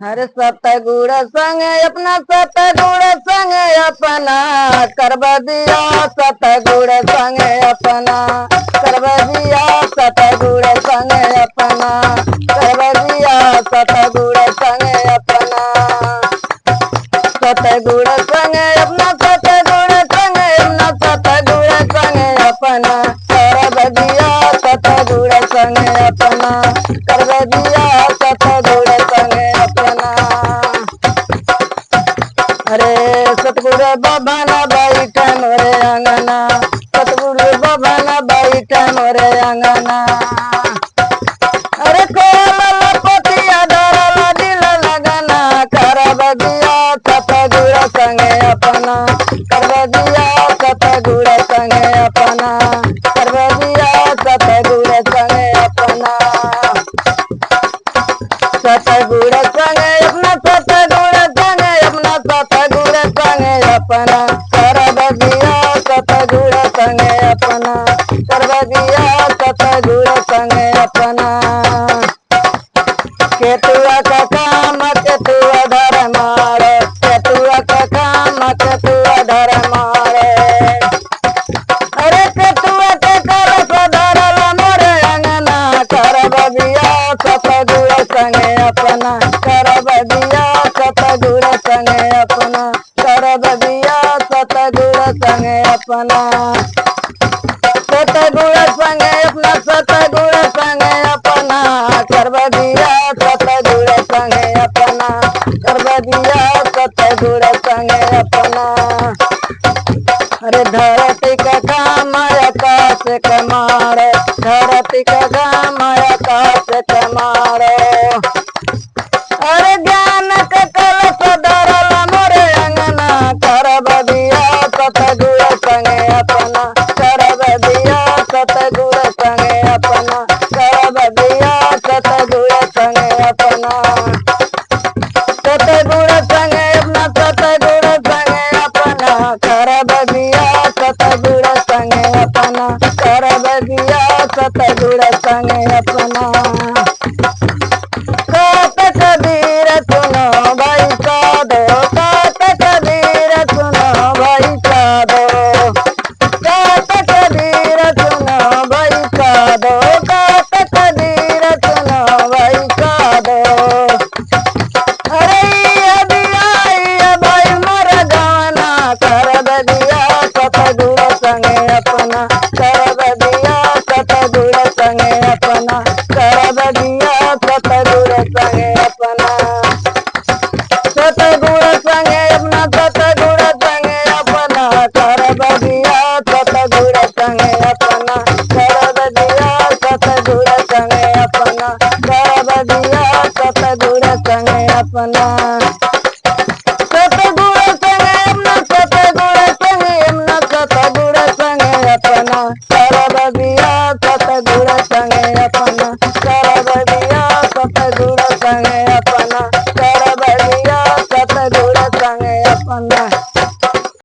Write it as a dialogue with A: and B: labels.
A: हर सतगुण संग अपना सतगुण संग अपना करब दिया सतगुण संग अपना करब दिया सतगुण संग अपना करब दिया सतगुण संग अपना सतगुण संग अपना सतगुण संग अपना सतगुण संग अपना करब दिया सतगुण संग अपना करब दिया सतगुण संग अपना। अरे सतगुरु बाबा ना बैठा मोरे अंगना सतगुरु बाबा ना बैठा मोरे अंगना। अरे खोल पतिया धरला दिल लगना करब दिया सतगुरु संगे अपना करब दिया सतगुरु संगे अपना करब दिया सतगुरु संगे अपना सतगुरु संगे अपना सतगुरु संगे अपना सतगुरु संगे अपना करब दिया सतगुरु संगे अपना करब दिया सतगुरु संगे अपना। केतुआ का काम केतुआ धर मारे केतुआ का काम केतुआ धर मारे। अरे केतुआ के कलश धरला मोरे अंगना करब दिया सतगुरु संगे अपना करब दिया सतगुरु संगे अपना करब दिया सतगुरु संगे अपना सतगुरु संगे अपना सतगुरु संगे अपना करब दिया सतगुरु संगे अपना करब दिया सतगुरु संगे अपना। अरे धरती का काम आकाश के मारे धरती का काम आकाश के मारे। अरे ज्ञान के कलश धरला मोरे अंगना करब दिया सतगुरु संगे अपना करब दिया सतगुरु संगे अपना करब दिया सतगुरु संगे अपना सतगुरु संगे अपना सतगुरु संगे अपना करब दिया सतगुरु संगे अपना करब दिया सतगुरु संगे अपना। कात कबीर सुनो भाई साधो कात कबीर सुनो भाई साधो कात कबीर सुनो भाई साधो कात कबीर सुनो भाई साधो। अरे अभी आई भाई मर गाना करब दिया सतगुरु संगे अपना करब दिया सतगुरु संगे अपना करब दिया सतगुरु संगे अपना सतगुरु संगे अपना सतगुरु संगे अपना करब दिया सतगुरु संगे अपना करब दिया सतगुरु संगे अपना करब दिया सतगुरु संगे अपना।